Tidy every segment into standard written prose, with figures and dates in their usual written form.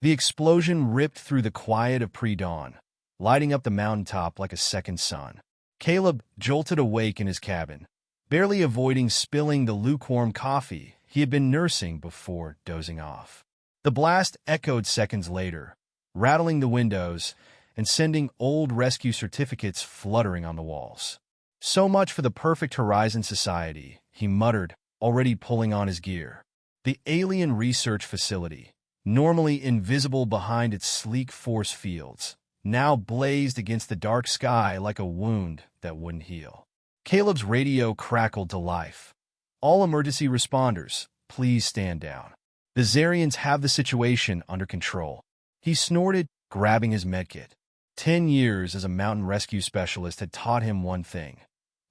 The explosion ripped through the quiet of pre-dawn, lighting up the mountaintop like a second sun. Caleb jolted awake in his cabin, barely avoiding spilling the lukewarm coffee he had been nursing before dozing off. The blast echoed seconds later, rattling the windows and sending old rescue certificates fluttering on the walls. So much for the perfect Horizon society, he muttered, already pulling on his gear. The alien research facility, normally invisible behind its sleek force fields, now blazed against the dark sky like a wound that wouldn't heal. Caleb's radio crackled to life. All emergency responders, please stand down. The Zarians have the situation under control. He snorted, grabbing his medkit. 10 years as a mountain rescue specialist had taught him one thing.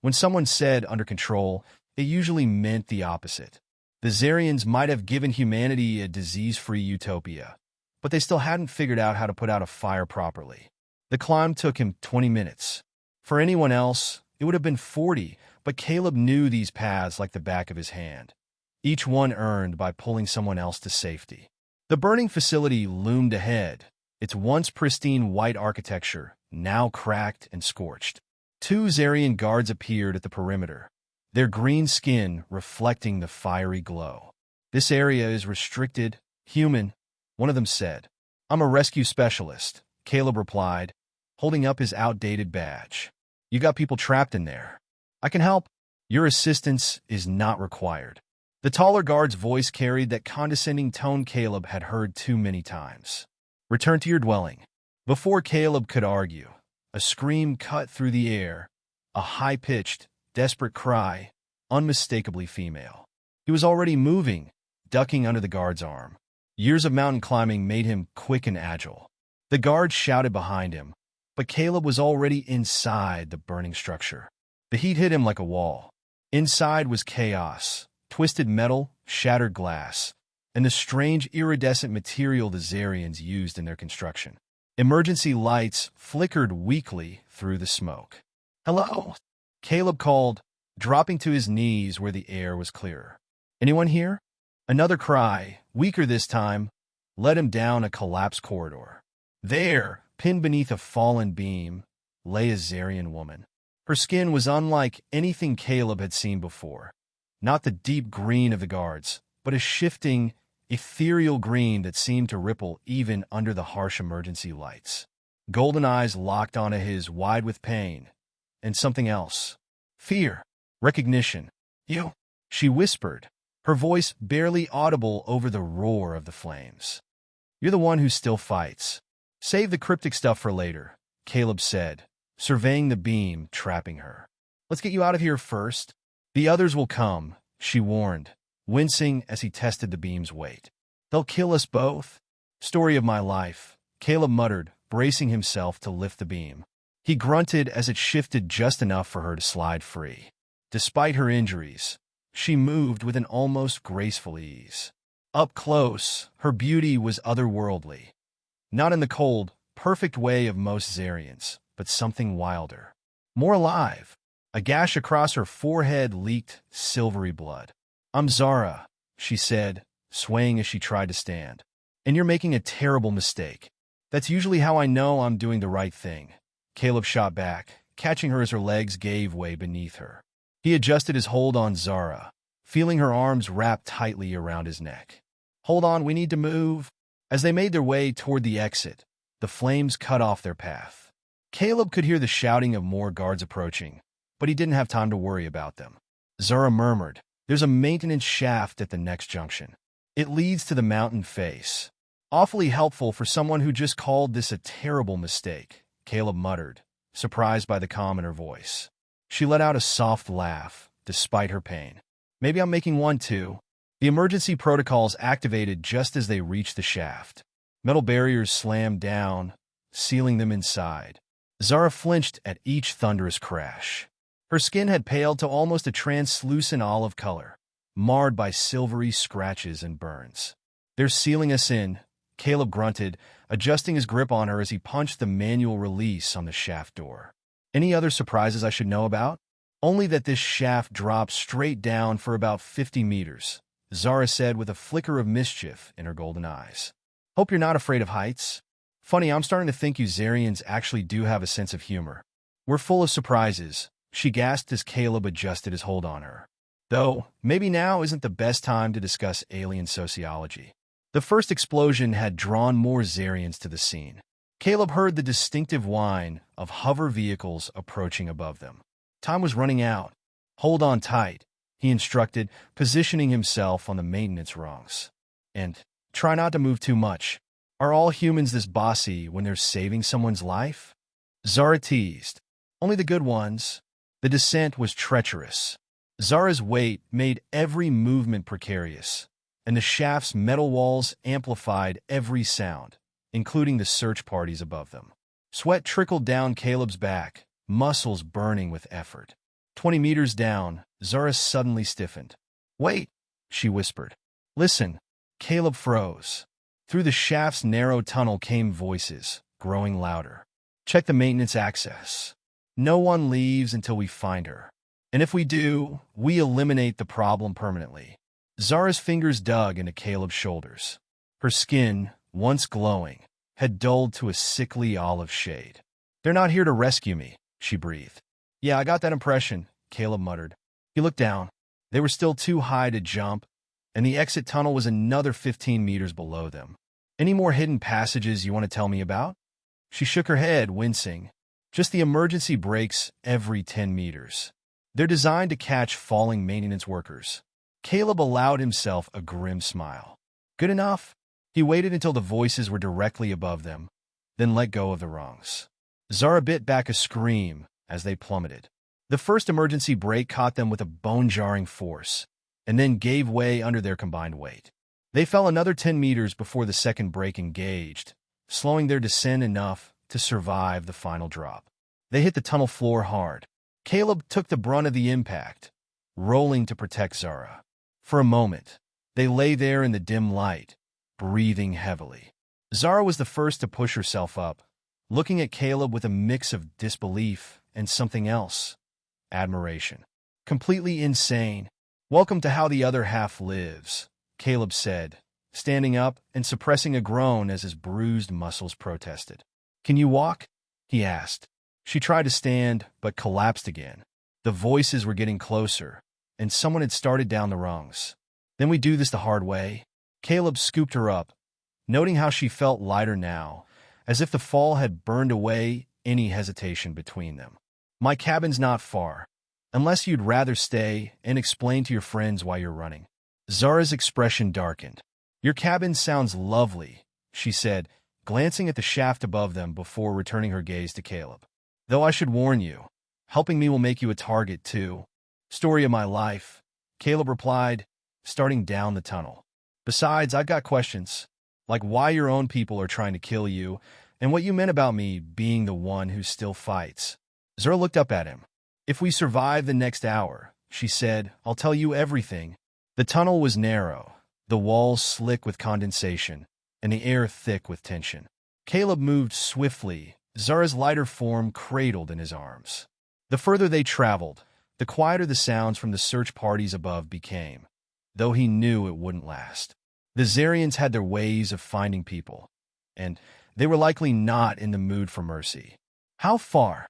When someone said under control, it usually meant the opposite. The Zarians might have given humanity a disease-free utopia, but they still hadn't figured out how to put out a fire properly. The climb took him 20 minutes. For anyone else, it would have been 40, but Caleb knew these paths like the back of his hand, each one earned by pulling someone else to safety. The burning facility loomed ahead, its once pristine white architecture now cracked and scorched. 2 Zarian guards appeared at the perimeter, their green skin reflecting the fiery glow. "This area is restricted, human," one of them said. "I'm a rescue specialist," Caleb replied, holding up his outdated badge. "You got people trapped in there. I can help. Your assistance is not required." The taller guard's voice carried that condescending tone Caleb had heard too many times. "Return to your dwelling." Before Caleb could argue, a scream cut through the air, a high-pitched, desperate cry, unmistakably female. He was already moving, ducking under the guard's arm. Years of mountain climbing made him quick and agile. The guard shouted behind him, but Caleb was already inside the burning structure. The heat hit him like a wall. Inside was chaos, twisted metal, shattered glass, and the strange iridescent material the Zarians used in their construction. Emergency lights flickered weakly through the smoke. "Hello?" Caleb called, dropping to his knees where the air was clearer. "Anyone here?" Another cry, weaker this time, led him down a collapsed corridor. There, pinned beneath a fallen beam, lay a Zarian woman. Her skin was unlike anything Caleb had seen before. Not the deep green of the guards, but a shifting, ethereal green that seemed to ripple even under the harsh emergency lights. Golden eyes locked onto his, wide with pain, and something else. Fear. Recognition. "You," she whispered, her voice barely audible over the roar of the flames. "You're the one who still fights. Save the cryptic stuff for later," Caleb said, surveying the beam trapping her. "Let's get you out of here first." "The others will come," she warned, wincing as he tested the beam's weight. "They'll kill us both." "Story of my life," Caleb muttered, bracing himself to lift the beam. He grunted as it shifted just enough for her to slide free. Despite her injuries, she moved with an almost graceful ease. Up close, her beauty was otherworldly. Not in the cold, perfect way of most Zarians, but something wilder. More alive. A gash across her forehead leaked silvery blood. "I'm Zara," she said, swaying as she tried to stand. "And you're making a terrible mistake." "That's usually how I know I'm doing the right thing." Caleb shot back, catching her as her legs gave way beneath her. He adjusted his hold on Zara, feeling her arms wrapped tightly around his neck. "Hold on, we need to move." As they made their way toward the exit, the flames cut off their path. Caleb could hear the shouting of more guards approaching, but he didn't have time to worry about them. Zara murmured, "There's a maintenance shaft at the next junction. It leads to the mountain face." "Awfully helpful for someone who just called this a terrible mistake," Caleb muttered, surprised by the calm in her voice. She let out a soft laugh, despite her pain. "Maybe I'm making one too." The emergency protocols activated just as they reached the shaft. Metal barriers slammed down, sealing them inside. Zara flinched at each thunderous crash. Her skin had paled to almost a translucent olive color, marred by silvery scratches and burns. "They're sealing us in," Caleb grunted, adjusting his grip on her as he punched the manual release on the shaft door. "Any other surprises I should know about?" "Only that this shaft drops straight down for about 50 meters, Zara said with a flicker of mischief in her golden eyes. Hope you're not afraid of heights. Funny, I'm starting to think you Zarians actually do have a sense of humor. We're full of surprises, she gasped as Caleb adjusted his hold on her. Though, maybe now isn't the best time to discuss alien sociology. The first explosion had drawn more Zarians to the scene. Caleb heard the distinctive whine of hover vehicles approaching above them. Time was running out. Hold on tight, he instructed, positioning himself on the maintenance rungs. And try not to move too much. Are all humans this bossy when they're saving someone's life? Zara teased. Only the good ones. The descent was treacherous. Zara's weight made every movement precarious, and the shaft's metal walls amplified every sound, including the search parties above them. Sweat trickled down Caleb's back, muscles burning with effort. 20 meters down, Zara suddenly stiffened. Wait, she whispered. Listen. Caleb froze. Through the shaft's narrow tunnel came voices, growing louder. Check the maintenance access. No one leaves until we find her. And if we do, we eliminate the problem permanently. Zara's fingers dug into Caleb's shoulders. Her skin, once glowing, had dulled to a sickly olive shade. They're not here to rescue me, she breathed. Yeah, I got that impression, Caleb muttered. He looked down. They were still too high to jump, and the exit tunnel was another 15 meters below them. Any more hidden passages you want to tell me about? She shook her head, wincing. Just the emergency brakes every 10 meters. They're designed to catch falling maintenance workers. Caleb allowed himself a grim smile. Good enough. He waited until the voices were directly above them, then let go of the rungs. Zara bit back a scream as they plummeted. The first emergency brake caught them with a bone-jarring force, and then gave way under their combined weight. They fell another 10 meters before the second brake engaged, slowing their descent enough to survive the final drop. They hit the tunnel floor hard. Caleb took the brunt of the impact, rolling to protect Zara. For a moment, they lay there in the dim light, breathing heavily. Zara was the first to push herself up, looking at Caleb with a mix of disbelief and something else. Admiration. Completely insane. Welcome to how the other half lives, Caleb said, standing up and suppressing a groan as his bruised muscles protested. Can you walk? He asked. She tried to stand, but collapsed again. The voices were getting closer, and someone had started down the rungs. Then we do this the hard way. Caleb scooped her up, noting how she felt lighter now, as if the fall had burned away any hesitation between them. My cabin's not far, unless you'd rather stay and explain to your friends why you're running. Zara's expression darkened. Your cabin sounds lovely, she said, glancing at the shaft above them before returning her gaze to Caleb. Though I should warn you, helping me will make you a target too. Story of my life, Caleb replied, starting down the tunnel. Besides, I've got questions, like why your own people are trying to kill you, and what you meant about me being the one who still fights. Zara looked up at him. If we survive the next hour, she said, I'll tell you everything. The tunnel was narrow, the walls slick with condensation, and the air thick with tension. Caleb moved swiftly, Zara's lighter form cradled in his arms. The further they traveled, the quieter the sounds from the search parties above became, though he knew it wouldn't last. The Zarians had their ways of finding people, and they were likely not in the mood for mercy. How far?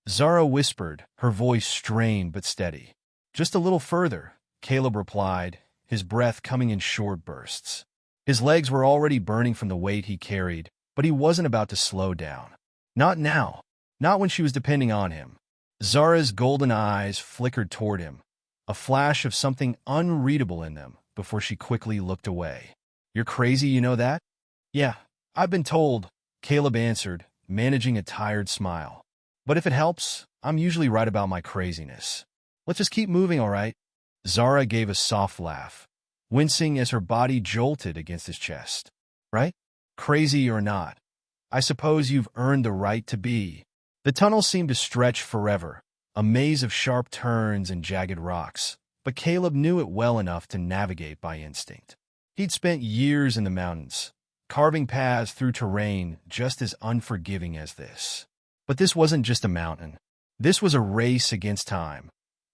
Zara whispered, her voice strained but steady. Just a little further, Caleb replied, his breath coming in short bursts. His legs were already burning from the weight he carried, but he wasn't about to slow down. Not now. Not when she was depending on him. Zara's golden eyes flickered toward him, a flash of something unreadable in them before she quickly looked away. You're crazy, you know that? Yeah, I've been told, Caleb answered, managing a tired smile. But if it helps, I'm usually right about my craziness. Let's just keep moving, all right? Zara gave a soft laugh, wincing as her body jolted against his chest. Right? Crazy or not, I suppose you've earned the right to be. The tunnel seemed to stretch forever, a maze of sharp turns and jagged rocks, but Caleb knew it well enough to navigate by instinct. He'd spent years in the mountains, carving paths through terrain just as unforgiving as this. But this wasn't just a mountain. This was a race against time,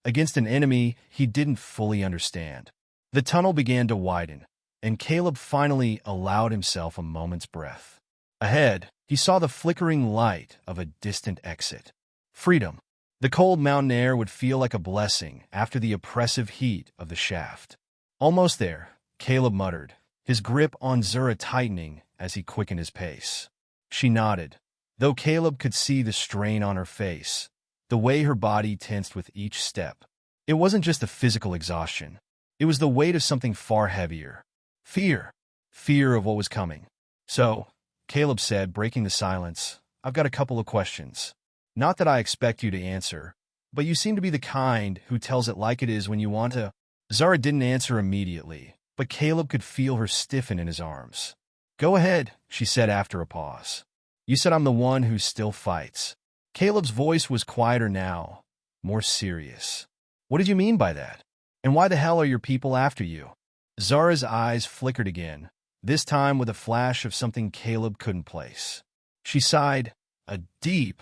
against an enemy he didn't fully understand. The tunnel began to widen, and Caleb finally allowed himself a moment's breath. Ahead, he saw the flickering light of a distant exit. Freedom. The cold mountain air would feel like a blessing after the oppressive heat of the shaft. Almost there, Caleb muttered, his grip on Zara tightening as he quickened his pace. She nodded, though Caleb could see the strain on her face, the way her body tensed with each step. It wasn't just the physical exhaustion. It was the weight of something far heavier. Fear. Fear of what was coming. So, Caleb said, breaking the silence, I've got a couple of questions. Not that I expect you to answer, but you seem to be the kind who tells it like it is when you want to. Zara didn't answer immediately, but Caleb could feel her stiffen in his arms. Go ahead, she said after a pause. You said I'm the one who still fights. Caleb's voice was quieter now, more serious. What did you mean by that? And why the hell are your people after you? Zara's eyes flickered again, this time with a flash of something Caleb couldn't place. She sighed, a deep,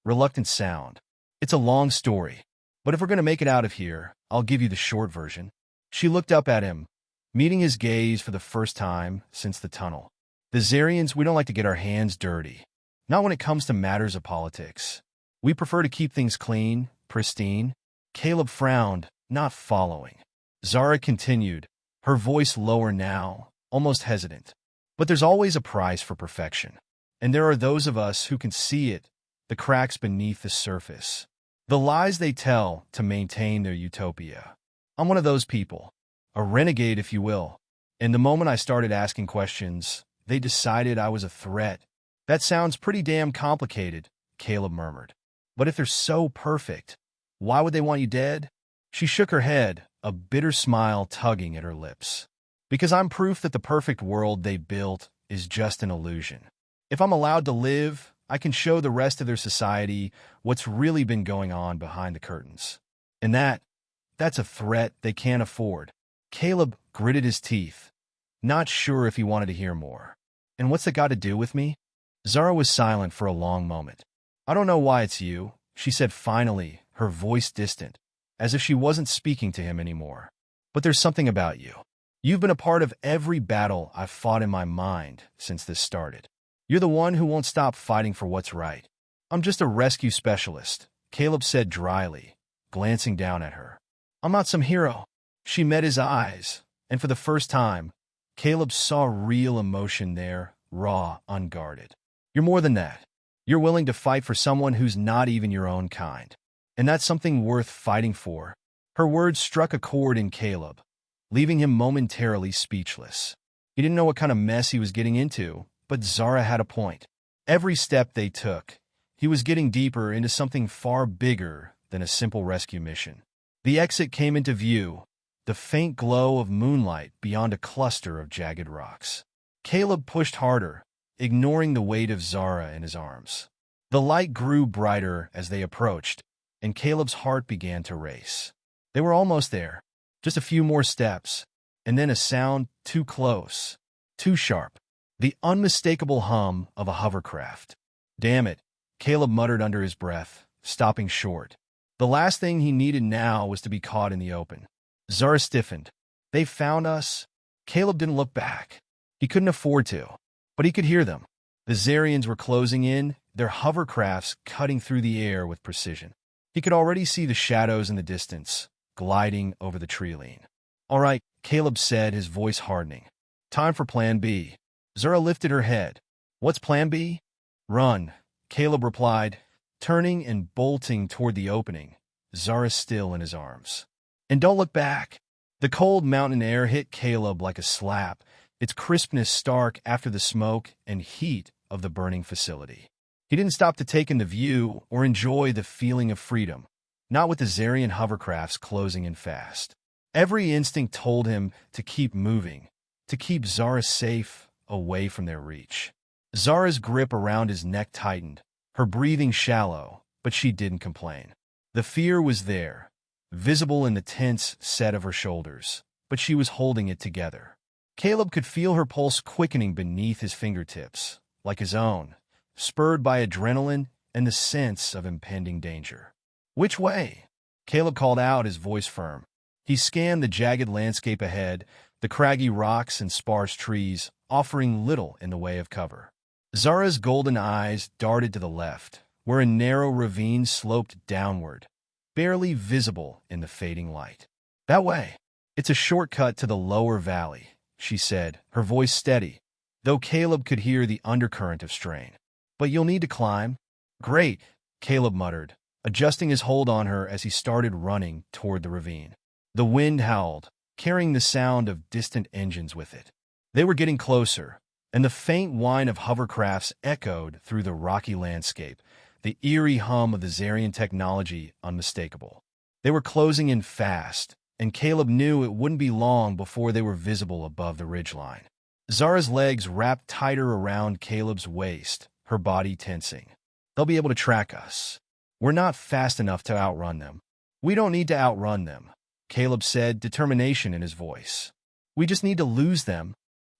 reluctant sound. It's a long story, but if we're going to make it out of here, I'll give you the short version. She looked up at him, meeting his gaze for the first time since the tunnel. The Zarians, we don't like to get our hands dirty. Not when it comes to matters of politics. We prefer to keep things clean, pristine. Caleb frowned, not following. Zara continued, her voice lower now, almost hesitant. But there's always a price for perfection. And there are those of us who can see it, the cracks beneath the surface. The lies they tell to maintain their utopia. I'm one of those people. A renegade, if you will. And the moment I started asking questions, they decided I was a threat. That sounds pretty damn complicated, Caleb murmured. But if they're so perfect, why would they want you dead? She shook her head, a bitter smile tugging at her lips. Because I'm proof that the perfect world they built is just an illusion. If I'm allowed to live, I can show the rest of their society what's really been going on behind the curtains. And that's a threat they can't afford. Caleb gritted his teeth, not sure if he wanted to hear more. And what's that got to do with me? Zara was silent for a long moment. I don't know why it's you, she said finally, her voice distant, as if she wasn't speaking to him anymore. But there's something about you. You've been a part of every battle I've fought in my mind since this started. You're the one who won't stop fighting for what's right. I'm just a rescue specialist, Caleb said dryly, glancing down at her. I'm not some hero. She met his eyes, and for the first time, Caleb saw real emotion there, raw, unguarded. You're more than that. You're willing to fight for someone who's not even your own kind. And that's something worth fighting for. Her words struck a chord in Caleb, leaving him momentarily speechless. He didn't know what kind of mess he was getting into, but Zara had a point. Every step they took, he was getting deeper into something far bigger than a simple rescue mission. The exit came into view, the faint glow of moonlight beyond a cluster of jagged rocks. Caleb pushed harder, ignoring the weight of Zara in his arms. The light grew brighter as they approached, and Caleb's heart began to race. They were almost there, just a few more steps, and then a sound too close, too sharp. The unmistakable hum of a hovercraft. Damn it, Caleb muttered under his breath, stopping short. The last thing he needed now was to be caught in the open. Zara stiffened. They found us? Caleb didn't look back. He couldn't afford to, but he could hear them. The Zarians were closing in, their hovercrafts cutting through the air with precision. He could already see the shadows in the distance, gliding over the tree-line. All right, Caleb said, his voice hardening. Time for Plan B. Zara lifted her head. What's Plan B? Run, Caleb replied, turning and bolting toward the opening, Zara still in his arms. And don't look back. The cold mountain air hit Caleb like a slap, its crispness stark after the smoke and heat of the burning facility. He didn't stop to take in the view or enjoy the feeling of freedom, not with the Zarian hovercrafts closing in fast. Every instinct told him to keep moving, to keep Zara safe, away from their reach. Zara's grip around his neck tightened, her breathing shallow, but she didn't complain. The fear was there, visible in the tense set of her shoulders, but she was holding it together. Caleb could feel her pulse quickening beneath his fingertips, like his own, spurred by adrenaline and the sense of impending danger. Which way? Caleb called out, his voice firm. He scanned the jagged landscape ahead, the craggy rocks and sparse trees offering little in the way of cover. Zara's golden eyes darted to the left, where a narrow ravine sloped downward, barely visible in the fading light. "That way. It's a shortcut to the lower valley," she said, her voice steady, though Caleb could hear the undercurrent of strain. "But you'll need to climb." "Great," Caleb muttered, adjusting his hold on her as he started running toward the ravine. The wind howled, carrying the sound of distant engines with it. They were getting closer, and the faint whine of hovercrafts echoed through the rocky landscape, the eerie hum of the Zarian technology unmistakable. They were closing in fast, and Caleb knew it wouldn't be long before they were visible above the ridgeline. Zara's legs wrapped tighter around Caleb's waist, her body tensing. "They'll be able to track us. We're not fast enough to outrun them." "We don't need to outrun them," Caleb said, determination in his voice. "We just need to lose them."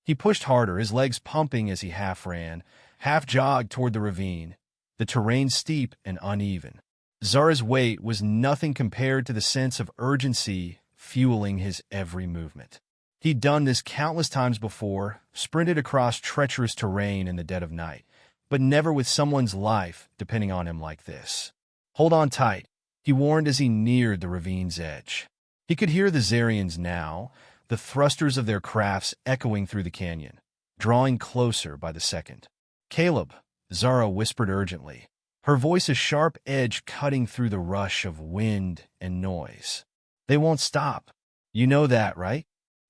He pushed harder, his legs pumping as he half ran, half jogged toward the ravine, the terrain steep and uneven. Zara's weight was nothing compared to the sense of urgency fueling his every movement. He'd done this countless times before, sprinted across treacherous terrain in the dead of night, but never with someone's life depending on him like this. "Hold on tight," he warned as he neared the ravine's edge. He could hear the Zarians now, the thrusters of their crafts echoing through the canyon, drawing closer by the second. "Caleb," Zara whispered urgently, her voice a sharp edge cutting through the rush of wind and noise. "They won't stop. You know that, right?"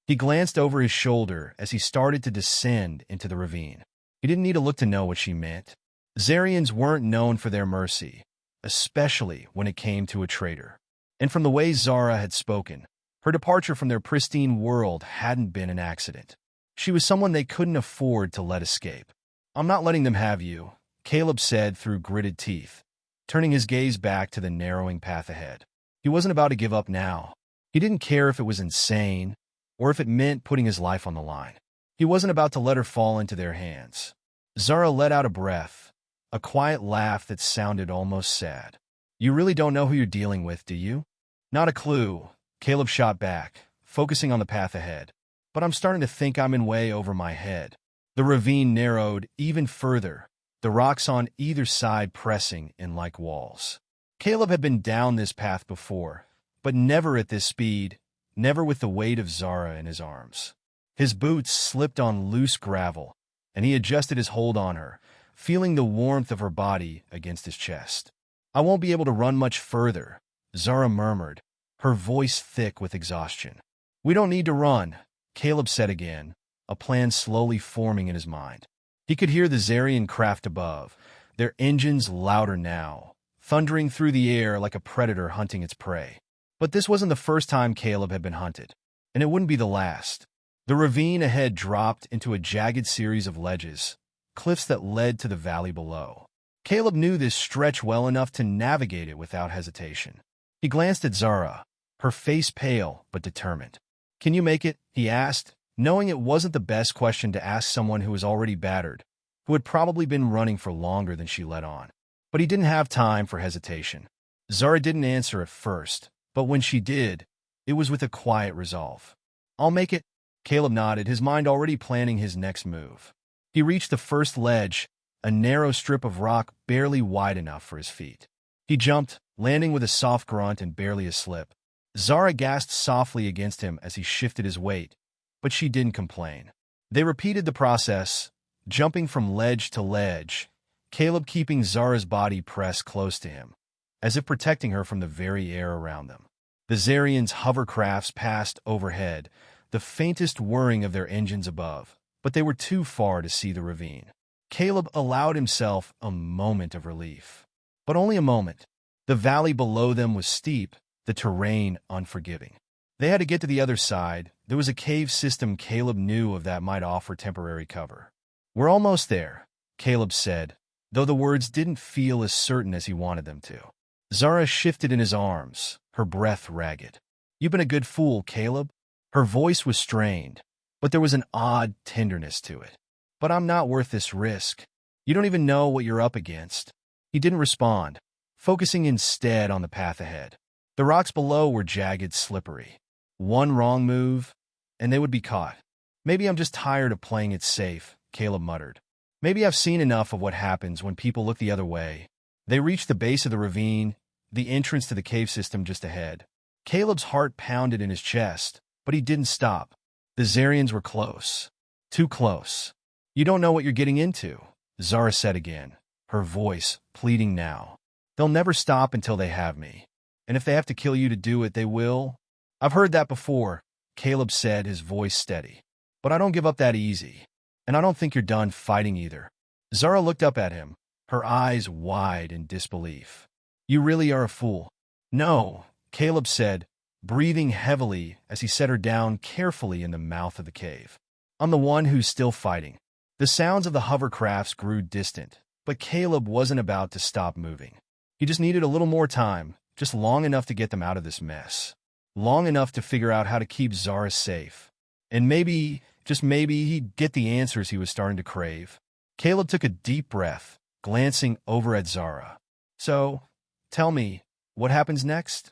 He glanced over his shoulder as he started to descend into the ravine. He didn't need to look to know what she meant. Zarians weren't known for their mercy, especially when it came to a traitor. And from the way Zara had spoken, her departure from their pristine world hadn't been an accident. She was someone they couldn't afford to let escape. "I'm not letting them have you," Caleb said through gritted teeth, turning his gaze back to the narrowing path ahead. He wasn't about to give up now. He didn't care if it was insane, or if it meant putting his life on the line. He wasn't about to let her fall into their hands. Zara let out a breath, a quiet laugh that sounded almost sad. "You really don't know who you're dealing with, do you?" "Not a clue," Caleb shot back, focusing on the path ahead. "But I'm starting to think I'm in way over my head." The ravine narrowed even further, the rocks on either side pressing in like walls. Caleb had been down this path before, but never at this speed, never with the weight of Zara in his arms. His boots slipped on loose gravel, and he adjusted his hold on her, feeling the warmth of her body against his chest. "I won't be able to run much further," Zara murmured, her voice thick with exhaustion. "We don't need to run," Caleb said again, a plan slowly forming in his mind. He could hear the Zarian craft above, their engines louder now, thundering through the air like a predator hunting its prey. But this wasn't the first time Caleb had been hunted, and it wouldn't be the last. The ravine ahead dropped into a jagged series of ledges, cliffs that led to the valley below. Caleb knew this stretch well enough to navigate it without hesitation. He glanced at Zara, her face pale but determined. "Can you make it?" he asked, knowing it wasn't the best question to ask someone who was already battered, who had probably been running for longer than she let on. But he didn't have time for hesitation. Zara didn't answer at first, but when she did, it was with a quiet resolve. "I'll make it." Caleb nodded, his mind already planning his next move. He reached the first ledge, a narrow strip of rock barely wide enough for his feet. He jumped, landing with a soft grunt and barely a slip. Zara gasped softly against him as he shifted his weight, but she didn't complain. They repeated the process, jumping from ledge to ledge, Caleb keeping Zara's body pressed close to him, as if protecting her from the very air around them. The Zarians' hovercrafts passed overhead, the faintest whirring of their engines above, but they were too far to see the ravine. Caleb allowed himself a moment of relief. But only a moment. The valley below them was steep, the terrain unforgiving. They had to get to the other side. There was a cave system Caleb knew of that might offer temporary cover. "We're almost there," Caleb said, though the words didn't feel as certain as he wanted them to. Zara shifted in his arms, her breath ragged. "You've been a good fool, Caleb." Her voice was strained, but there was an odd tenderness to it. "But I'm not worth this risk. You don't even know what you're up against." He didn't respond, focusing instead on the path ahead. The rocks below were jagged, slippery. One wrong move, and they would be caught. Maybe I'm just tired of playing it safe, Caleb muttered. Maybe I've seen enough of what happens when people look the other way. They reached the base of the ravine, the entrance to the cave system just ahead. Caleb's heart pounded in his chest, but he didn't stop. The Zarians were close. Too close. You don't know what you're getting into, Zara said again, her voice pleading now. They'll never stop until they have me. And if they have to kill you to do it, they will. I've heard that before, Caleb said, his voice steady. But I don't give up that easy. And I don't think you're done fighting either. Zara looked up at him, her eyes wide in disbelief. You really are a fool. No, Caleb said, breathing heavily as he set her down carefully in the mouth of the cave. I'm the one who's still fighting. The sounds of the hovercrafts grew distant, but Caleb wasn't about to stop moving. He just needed a little more time, just long enough to get them out of this mess. Long enough to figure out how to keep Zara safe. And maybe, just maybe, he'd get the answers he was starting to crave. Caleb took a deep breath, glancing over at Zara. So, tell me, what happens next?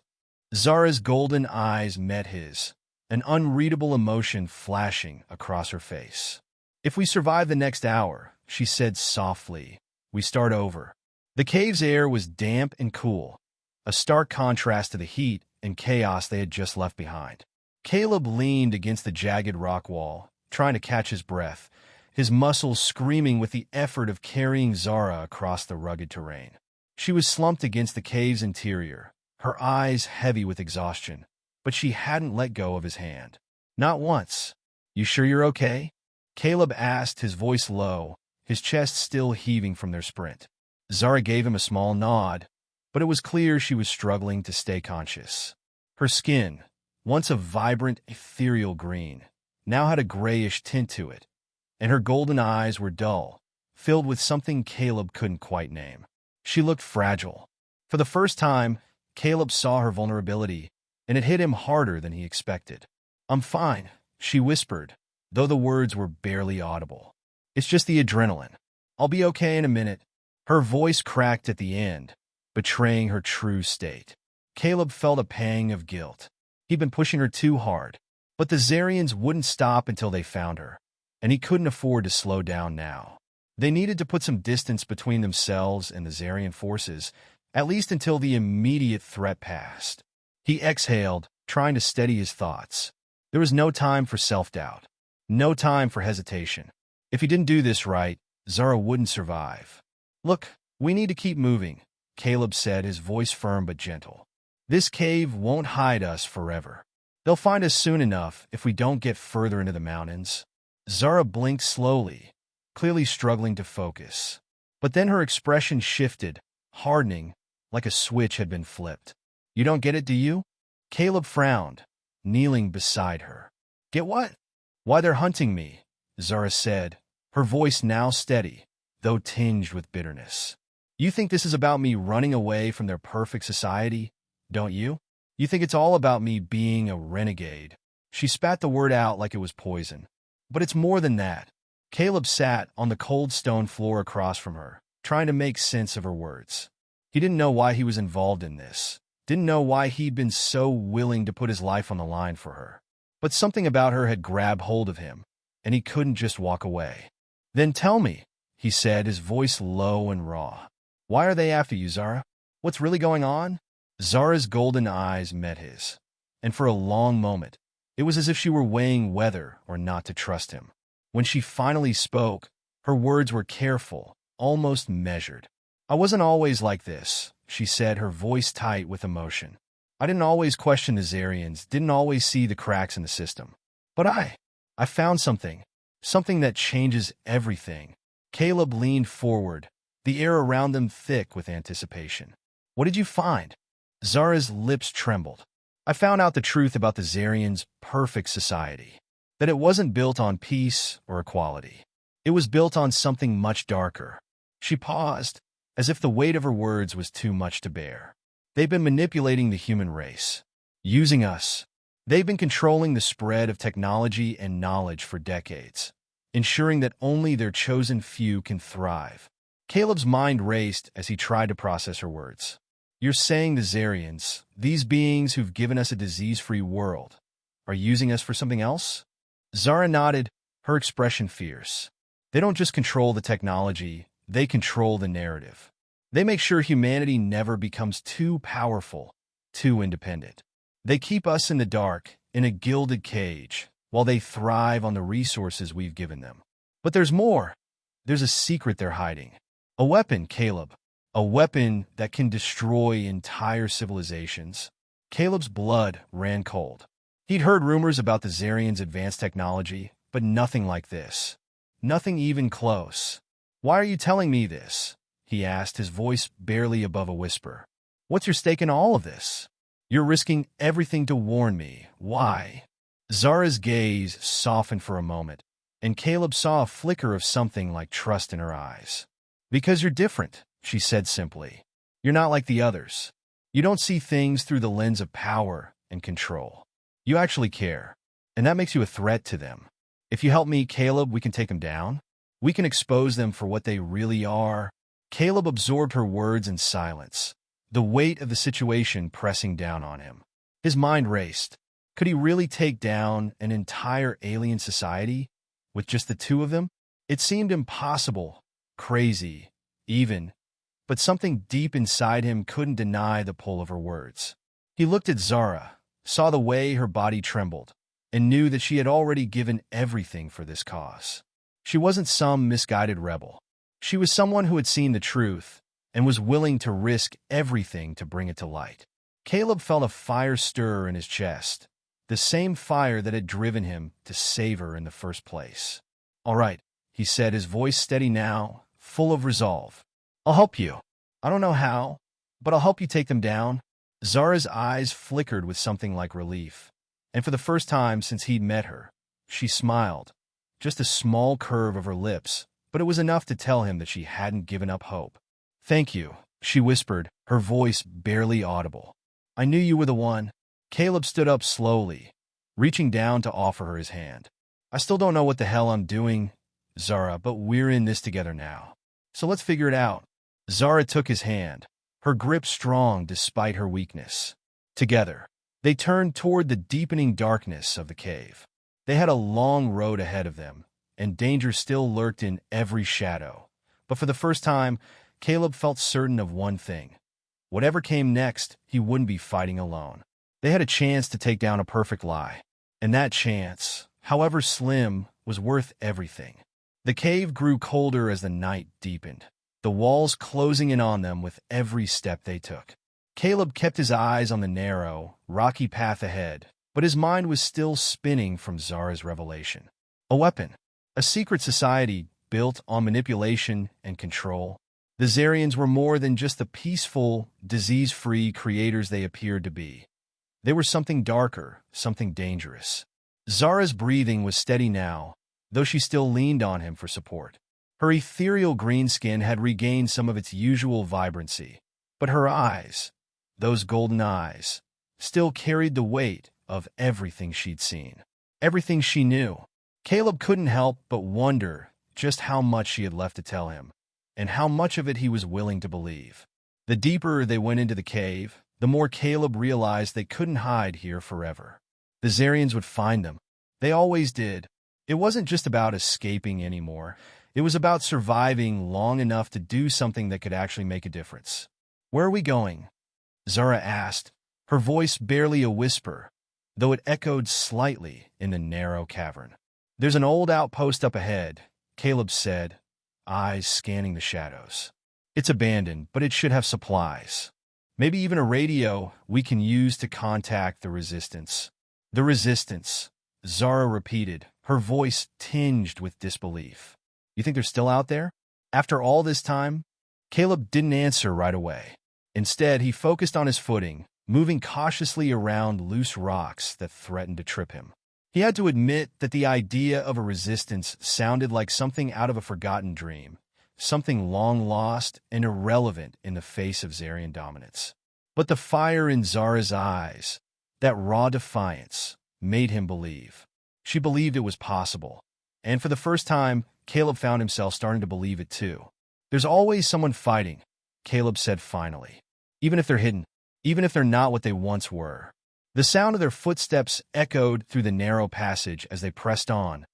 Zara's golden eyes met his, an unreadable emotion flashing across her face. If we survive the next hour, she said softly, we start over. The cave's air was damp and cool, a stark contrast to the heat and chaos they had just left behind. Caleb leaned against the jagged rock wall, trying to catch his breath, his muscles screaming with the effort of carrying Zara across the rugged terrain. She was slumped against the cave's interior, her eyes heavy with exhaustion, but she hadn't let go of his hand. Not once. You sure you're okay? Caleb asked, his voice low, his chest still heaving from their sprint. Zara gave him a small nod, but it was clear she was struggling to stay conscious. Her skin, once a vibrant, ethereal green, now had a grayish tint to it, and her golden eyes were dull, filled with something Caleb couldn't quite name. She looked fragile. For the first time, Caleb saw her vulnerability, and it hit him harder than he expected. I'm fine, she whispered, though the words were barely audible. It's just the adrenaline. I'll be okay in a minute. Her voice cracked at the end, betraying her true state. Caleb felt a pang of guilt. He'd been pushing her too hard, but the Zarians wouldn't stop until they found her, and he couldn't afford to slow down now. They needed to put some distance between themselves and the Zarian forces, at least until the immediate threat passed. He exhaled, trying to steady his thoughts. There was no time for self-doubt, no time for hesitation. If he didn't do this right, Zara wouldn't survive. Look, we need to keep moving, Caleb said, his voice firm but gentle. This cave won't hide us forever. They'll find us soon enough if we don't get further into the mountains. Zara blinked slowly, clearly struggling to focus. But then her expression shifted, hardening, like a switch had been flipped. You don't get it, do you? Caleb frowned, kneeling beside her. Get what? Why they're hunting me, Zara said, her voice now steady, though tinged with bitterness. You think this is about me running away from their perfect society, don't you? You think it's all about me being a renegade. She spat the word out like it was poison. But it's more than that. Caleb sat on the cold stone floor across from her, trying to make sense of her words. He didn't know why he was involved in this, didn't know why he'd been so willing to put his life on the line for her. But something about her had grabbed hold of him, and he couldn't just walk away. Then tell me, he said, his voice low and raw. Why are they after you, Zara? What's really going on? Zara's golden eyes met his, and for a long moment, it was as if she were weighing whether or not to trust him. When she finally spoke, her words were careful, almost measured. I wasn't always like this, she said, her voice tight with emotion. I didn't always question the Zarians, didn't always see the cracks in the system. But I found something that changes everything. Caleb leaned forward, the air around them thick with anticipation. What did you find? Zara's lips trembled. I found out the truth about the Zarians' perfect society. That it wasn't built on peace or equality. It was built on something much darker. She paused, as if the weight of her words was too much to bear. They've been manipulating the human race, using us. They've been controlling the spread of technology and knowledge for decades, ensuring that only their chosen few can thrive. Caleb's mind raced as he tried to process her words. You're saying the Zarians, these beings who've given us a disease-free world, are using us for something else? Zara nodded, her expression fierce. They don't just control the technology, they control the narrative. They make sure humanity never becomes too powerful, too independent. They keep us in the dark, in a gilded cage, while they thrive on the resources we've given them. But there's more. There's a secret they're hiding. A weapon, Caleb. A weapon that can destroy entire civilizations. Caleb's blood ran cold. He'd heard rumors about the Zarians' advanced technology, but nothing like this. Nothing even close. "Why are you telling me this?" he asked, his voice barely above a whisper. "What's your stake in all of this? You're risking everything to warn me. Why?" Zara's gaze softened for a moment, and Caleb saw a flicker of something like trust in her eyes. "Because you're different," she said simply. "You're not like the others. You don't see things through the lens of power and control. You actually care, and that makes you a threat to them. If you help me, Caleb, we can take them down. We can expose them for what they really are." Caleb absorbed her words in silence, the weight of the situation pressing down on him. His mind raced. Could he really take down an entire alien society with just the two of them? It seemed impossible, crazy, even, but something deep inside him couldn't deny the pull of her words. He looked at Zara, saw the way her body trembled, and knew that she had already given everything for this cause. She wasn't some misguided rebel. She was someone who had seen the truth and was willing to risk everything to bring it to light. Caleb felt a fire stir in his chest, the same fire that had driven him to save her in the first place. "All right," he said, his voice steady now, full of resolve. "I'll help you. I don't know how, but I'll help you take them down." Zara's eyes flickered with something like relief, and for the first time since he'd met her, she smiled, just a small curve of her lips, but it was enough to tell him that she hadn't given up hope. "Thank you," she whispered, her voice barely audible. "I knew you were the one." Caleb stood up slowly, reaching down to offer her his hand. "I still don't know what the hell I'm doing, Zara, but we're in this together now. So let's figure it out." Zara took his hand, her grip strong despite her weakness. Together, they turned toward the deepening darkness of the cave. They had a long road ahead of them, and danger still lurked in every shadow. But for the first time, Caleb felt certain of one thing. Whatever came next, he wouldn't be fighting alone. They had a chance to take down a perfect lie, and that chance, however slim, was worth everything. The cave grew colder as the night deepened, the walls closing in on them with every step they took. Caleb kept his eyes on the narrow, rocky path ahead, but his mind was still spinning from Zara's revelation. A weapon, a secret society built on manipulation and control. The Zarians were more than just the peaceful, disease-free creators they appeared to be. They were something darker, something dangerous. Zara's breathing was steady now, though she still leaned on him for support. Her ethereal green skin had regained some of its usual vibrancy, but her eyes, those golden eyes, still carried the weight of everything she'd seen, everything she knew. Caleb couldn't help but wonder just how much she had left to tell him, and how much of it he was willing to believe. The deeper they went into the cave, the more Caleb realized they couldn't hide here forever. The Zarians would find them. They always did. It wasn't just about escaping anymore. It was about surviving long enough to do something that could actually make a difference. "Where are we going?" Zara asked, her voice barely a whisper, though it echoed slightly in the narrow cavern. "There's an old outpost up ahead," Caleb said, eyes scanning the shadows. "It's abandoned, but it should have supplies. Maybe even a radio we can use to contact the resistance." "The resistance," Zara repeated, her voice tinged with disbelief. "You think they're still out there? After all this time?" Caleb didn't answer right away. Instead, he focused on his footing, moving cautiously around loose rocks that threatened to trip him. He had to admit that the idea of a resistance sounded like something out of a forgotten dream, something long lost and irrelevant in the face of Zarian dominance. But the fire in Zara's eyes, that raw defiance, made him believe. She believed it was possible, and for the first time, Caleb found himself starting to believe it too. "There's always someone fighting," Caleb said finally. "Even if they're hidden, even if they're not what they once were." The sound of their footsteps echoed through the narrow passage as they pressed on,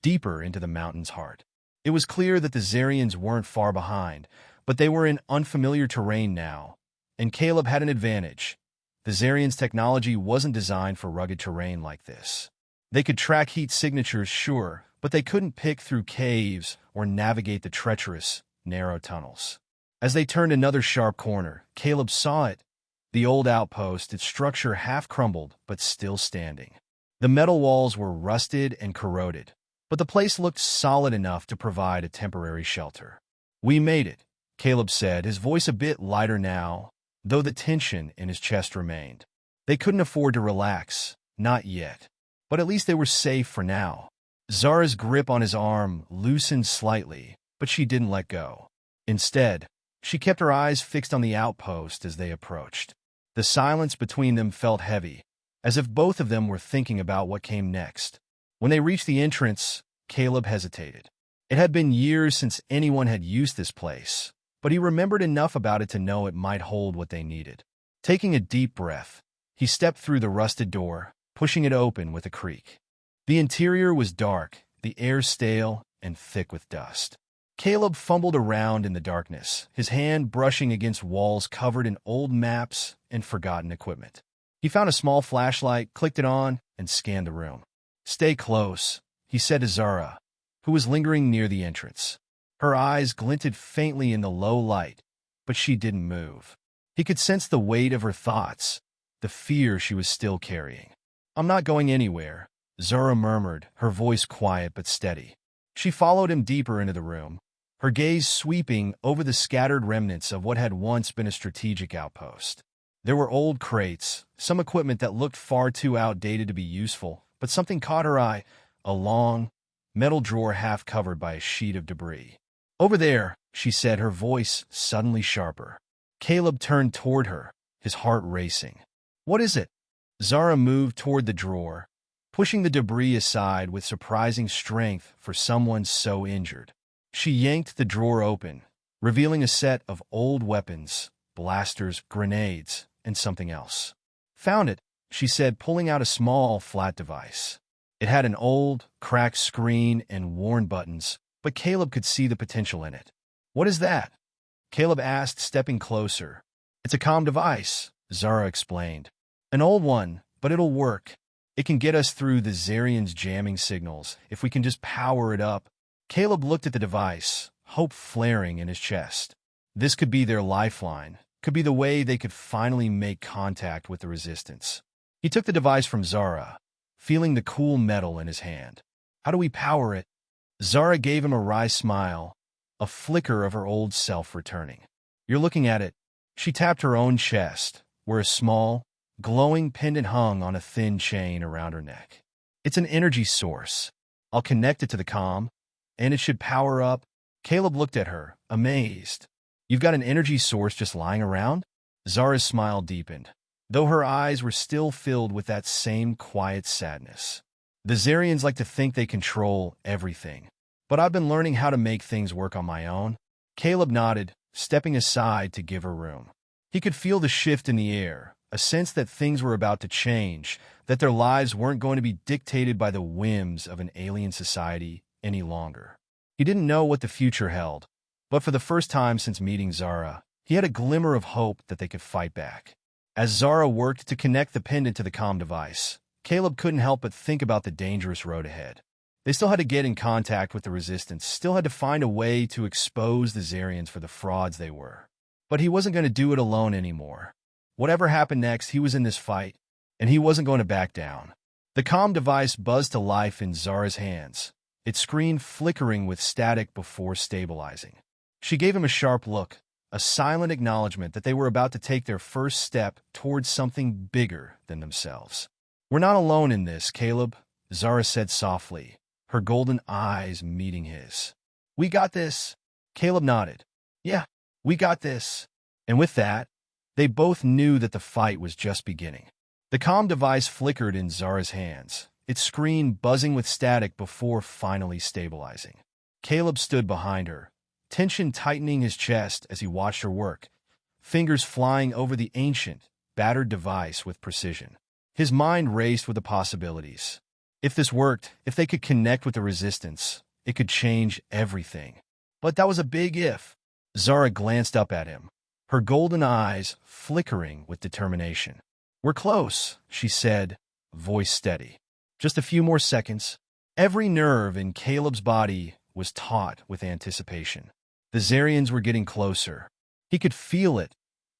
deeper into the mountain's heart. It was clear that the Zarians weren't far behind, but they were in unfamiliar terrain now, and Caleb had an advantage. The Zarians' technology wasn't designed for rugged terrain like this. They could track heat signatures, sure, but they couldn't pick through caves or navigate the treacherous, narrow tunnels. As they turned another sharp corner, Caleb saw it. The old outpost, its structure half crumbled, but still standing. The metal walls were rusted and corroded, but the place looked solid enough to provide a temporary shelter. "We made it," Caleb said, his voice a bit lighter now, though the tension in his chest remained. They couldn't afford to relax, not yet. But at least they were safe for now. Zara's grip on his arm loosened slightly, but she didn't let go. Instead, she kept her eyes fixed on the outpost as they approached. The silence between them felt heavy, as if both of them were thinking about what came next. When they reached the entrance, Caleb hesitated. It had been years since anyone had used this place, but he remembered enough about it to know it might hold what they needed. Taking a deep breath, he stepped through the rusted door, pushing it open with a creak. The interior was dark, the air stale and thick with dust. Caleb fumbled around in the darkness, his hand brushing against walls covered in old maps and forgotten equipment. He found a small flashlight, clicked it on, and scanned the room. "Stay close," he said to Zara, who was lingering near the entrance. Her eyes glinted faintly in the low light, but she didn't move. He could sense the weight of her thoughts, the fear she was still carrying. "I'm not going anywhere," Zara murmured, her voice quiet but steady. She followed him deeper into the room, her gaze sweeping over the scattered remnants of what had once been a strategic outpost. There were old crates, some equipment that looked far too outdated to be useful, but something caught her eye, a long, metal drawer half covered by a sheet of debris. "Over there," she said, her voice suddenly sharper. Caleb turned toward her, his heart racing. "What is it?" Zara moved toward the drawer, pushing the debris aside with surprising strength for someone so injured. She yanked the drawer open, revealing a set of old weapons, blasters, grenades, and something else. "Found it," she said, pulling out a small, flat device. It had an old, cracked screen and worn buttons, but Caleb could see the potential in it. "What is that?" Caleb asked, stepping closer. "It's a comm device," Zara explained. "An old one, but it'll work. It can get us through the Zarian's jamming signals if we can just power it up." Caleb looked at the device, hope flaring in his chest. This could be their lifeline, could be the way they could finally make contact with the resistance. He took the device from Zara, feeling the cool metal in his hand. "How do we power it?" Zara gave him a wry smile, a flicker of her old self returning. "You're looking at it." She tapped her own chest, where a small, glowing pendant hung on a thin chain around her neck. "It's an energy source. I'll connect it to the comm, and it should power up." Caleb looked at her, amazed. "You've got an energy source just lying around?" Zara's smile deepened, though her eyes were still filled with that same quiet sadness. "The Zarians like to think they control everything, but I've been learning how to make things work on my own." Caleb nodded, stepping aside to give her room. He could feel the shift in the air, a sense that things were about to change, that their lives weren't going to be dictated by the whims of an alien society any longer. He didn't know what the future held, but for the first time since meeting Zara, he had a glimmer of hope that they could fight back. As Zara worked to connect the pendant to the comm device, Caleb couldn't help but think about the dangerous road ahead. They still had to get in contact with the resistance, still had to find a way to expose the Zarians for the frauds they were. But he wasn't going to do it alone anymore. Whatever happened next, he was in this fight, and he wasn't going to back down. The comm device buzzed to life in Zara's hands, its screen flickering with static before stabilizing. She gave him a sharp look, a silent acknowledgement that they were about to take their first step towards something bigger than themselves. "We're not alone in this, Caleb," Zara said softly, her golden eyes meeting his. "We got this." Caleb nodded. "Yeah, we got this." And with that, they both knew that the fight was just beginning. The comm device flickered in Zara's hands, its screen buzzing with static before finally stabilizing. Caleb stood behind her, tension tightening his chest as he watched her work, fingers flying over the ancient, battered device with precision. His mind raced with the possibilities. If this worked, if they could connect with the resistance, it could change everything. But that was a big if. Zara glanced up at him, her golden eyes flickering with determination. "We're close," she said, voice steady. "Just a few more seconds." Every nerve in Caleb's body was taut with anticipation. The Zarians were getting closer. He could feel it,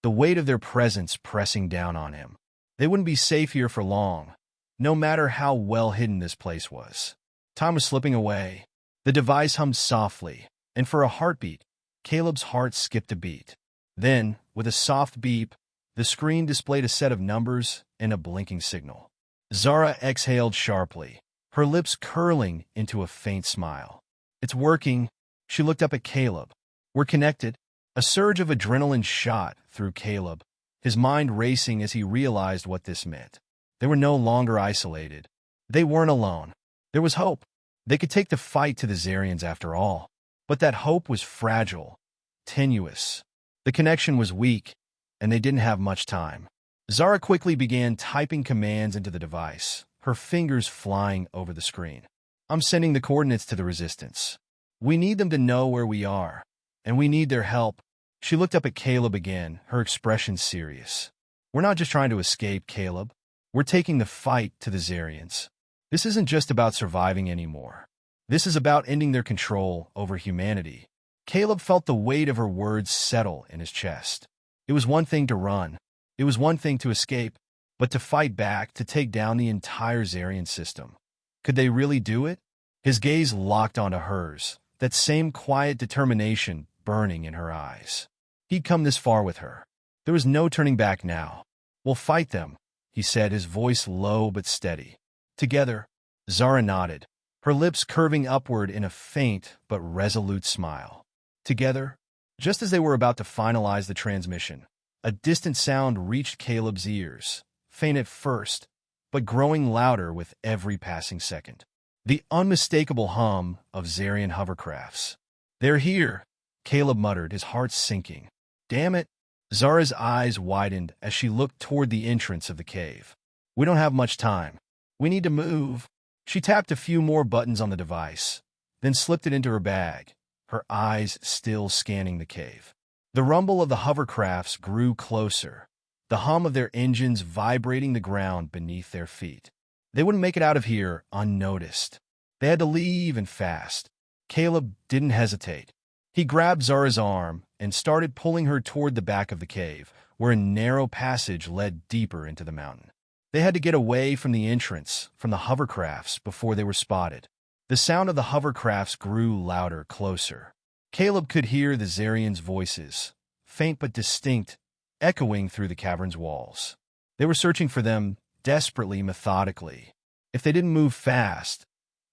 the weight of their presence pressing down on him. They wouldn't be safe here for long, no matter how well hidden this place was. Time was slipping away. The device hummed softly, and for a heartbeat, Caleb's heart skipped a beat. Then, with a soft beep, the screen displayed a set of numbers and a blinking signal. Zara exhaled sharply, her lips curling into a faint smile. "It's working." She looked up at Caleb. "We're connected." A surge of adrenaline shot through Caleb, his mind racing as he realized what this meant. They were no longer isolated. They weren't alone. There was hope. They could take the fight to the Zarians after all. But that hope was fragile, tenuous. The connection was weak, and they didn't have much time. Zara quickly began typing commands into the device, her fingers flying over the screen. "I'm sending the coordinates to the resistance. We need them to know where we are, and we need their help." She looked up at Caleb again, her expression serious. "We're not just trying to escape, Caleb. We're taking the fight to the Zarians. This isn't just about surviving anymore. This is about ending their control over humanity." Caleb felt the weight of her words settle in his chest. It was one thing to run. It was one thing to escape. But to fight back, to take down the entire Zarian system. Could they really do it? His gaze locked onto hers, that same quiet determination burning in her eyes. He'd come this far with her. There was no turning back now. "We'll fight them," he said, his voice low but steady. "Together." Zara nodded, her lips curving upward in a faint but resolute smile. "Together?" Just as they were about to finalize the transmission, a distant sound reached Caleb's ears, faint at first, but growing louder with every passing second. The unmistakable hum of Zarian hovercrafts. "They're here," Caleb muttered, his heart sinking. "Damn it." Zara's eyes widened as she looked toward the entrance of the cave. "We don't have much time. We need to move." She tapped a few more buttons on the device, then slipped it into her bag, her eyes still scanning the cave. The rumble of the hovercrafts grew closer, the hum of their engines vibrating the ground beneath their feet. They wouldn't make it out of here unnoticed. They had to leave, and fast. Caleb didn't hesitate. He grabbed Zara's arm and started pulling her toward the back of the cave, where a narrow passage led deeper into the mountain. They had to get away from the entrance, from the hovercrafts, before they were spotted. The sound of the hovercrafts grew louder, closer. Caleb could hear the Zarians' voices, faint but distinct, echoing through the cavern's walls. They were searching for them, desperately, methodically. If they didn't move fast,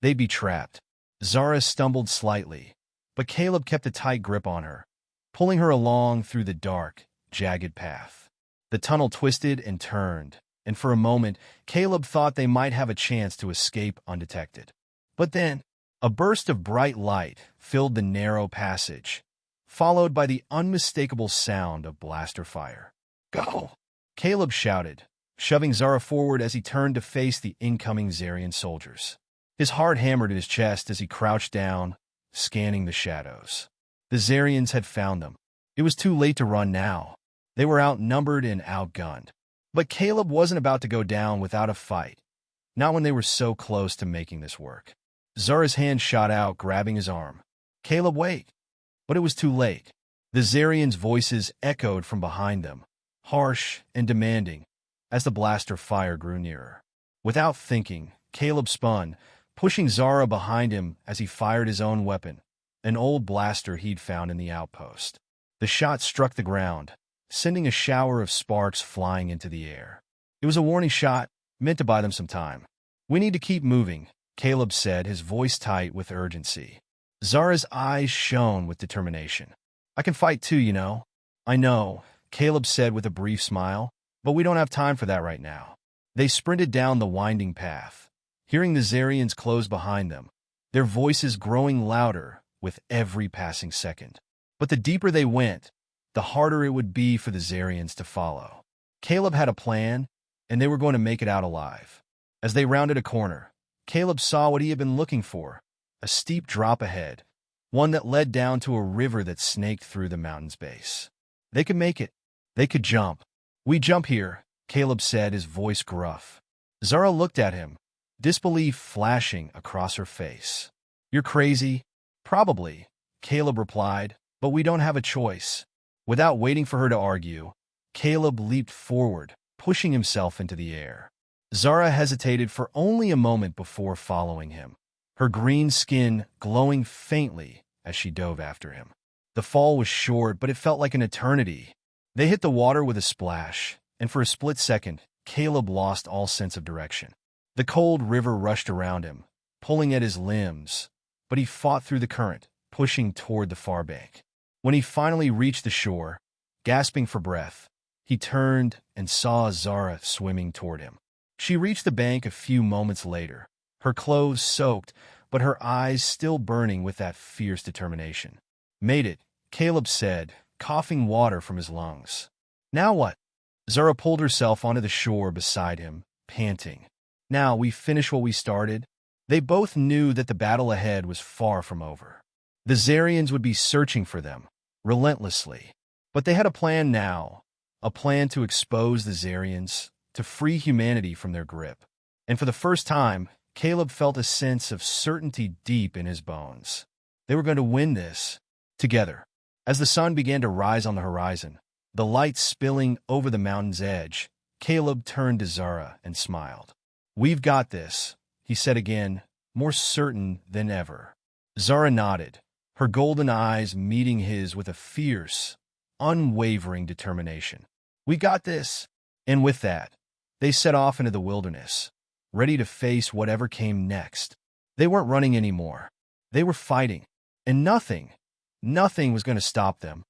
they'd be trapped. Zara stumbled slightly, but Caleb kept a tight grip on her, pulling her along through the dark, jagged path. The tunnel twisted and turned, and for a moment, Caleb thought they might have a chance to escape undetected. But then, a burst of bright light filled the narrow passage, followed by the unmistakable sound of blaster fire. "Go!" Caleb shouted, shoving Zara forward as he turned to face the incoming Zarian soldiers. His heart hammered in his chest as he crouched down, scanning the shadows. The Zarians had found them. It was too late to run now. They were outnumbered and outgunned. But Caleb wasn't about to go down without a fight, not when they were so close to making this work. Zara's hand shot out, grabbing his arm. "Caleb, wait!" But it was too late. The Zarians' voices echoed from behind them, harsh and demanding, as the blaster fire grew nearer. Without thinking, Caleb spun, pushing Zara behind him as he fired his own weapon, an old blaster he'd found in the outpost. The shot struck the ground, sending a shower of sparks flying into the air. It was a warning shot, meant to buy them some time. "We need to keep moving," Caleb said, his voice tight with urgency. Zara's eyes shone with determination. "I can fight too, you know." "I know," Caleb said with a brief smile, "but we don't have time for that right now." They sprinted down the winding path, hearing the Zarians close behind them, their voices growing louder with every passing second. But the deeper they went, the harder it would be for the Zarians to follow. Caleb had a plan, and they were going to make it out alive. As they rounded a corner, Caleb saw what he had been looking for, a steep drop ahead, one that led down to a river that snaked through the mountain's base. They could make it. They could jump. "We jump here," Caleb said, his voice gruff. Zara looked at him, disbelief flashing across her face. "You're crazy." "Probably," Caleb replied, "but we don't have a choice." Without waiting for her to argue, Caleb leaped forward, pushing himself into the air. Zara hesitated for only a moment before following him, her green skin glowing faintly as she dove after him. The fall was short, but it felt like an eternity. They hit the water with a splash, and for a split second, Caleb lost all sense of direction. The cold river rushed around him, pulling at his limbs, but he fought through the current, pushing toward the far bank. When he finally reached the shore, gasping for breath, he turned and saw Zara swimming toward him. She reached the bank a few moments later, her clothes soaked, but her eyes still burning with that fierce determination. "Made it," Caleb said, coughing water from his lungs. "Now what?" Zara pulled herself onto the shore beside him, panting. "Now we finish what we started." They both knew that the battle ahead was far from over. The Zarians would be searching for them, relentlessly. But they had a plan now, a plan to expose the Zarians, to free humanity from their grip. And for the first time, Caleb felt a sense of certainty deep in his bones. They were going to win this, together. As the sun began to rise on the horizon, the light spilling over the mountain's edge, Caleb turned to Zara and smiled. "We've got this," he said again, more certain than ever. Zara nodded, her golden eyes meeting his with a fierce, unwavering determination. "We got this." And with that, they set off into the wilderness, ready to face whatever came next. They weren't running anymore. They were fighting, and nothing was going to stop them.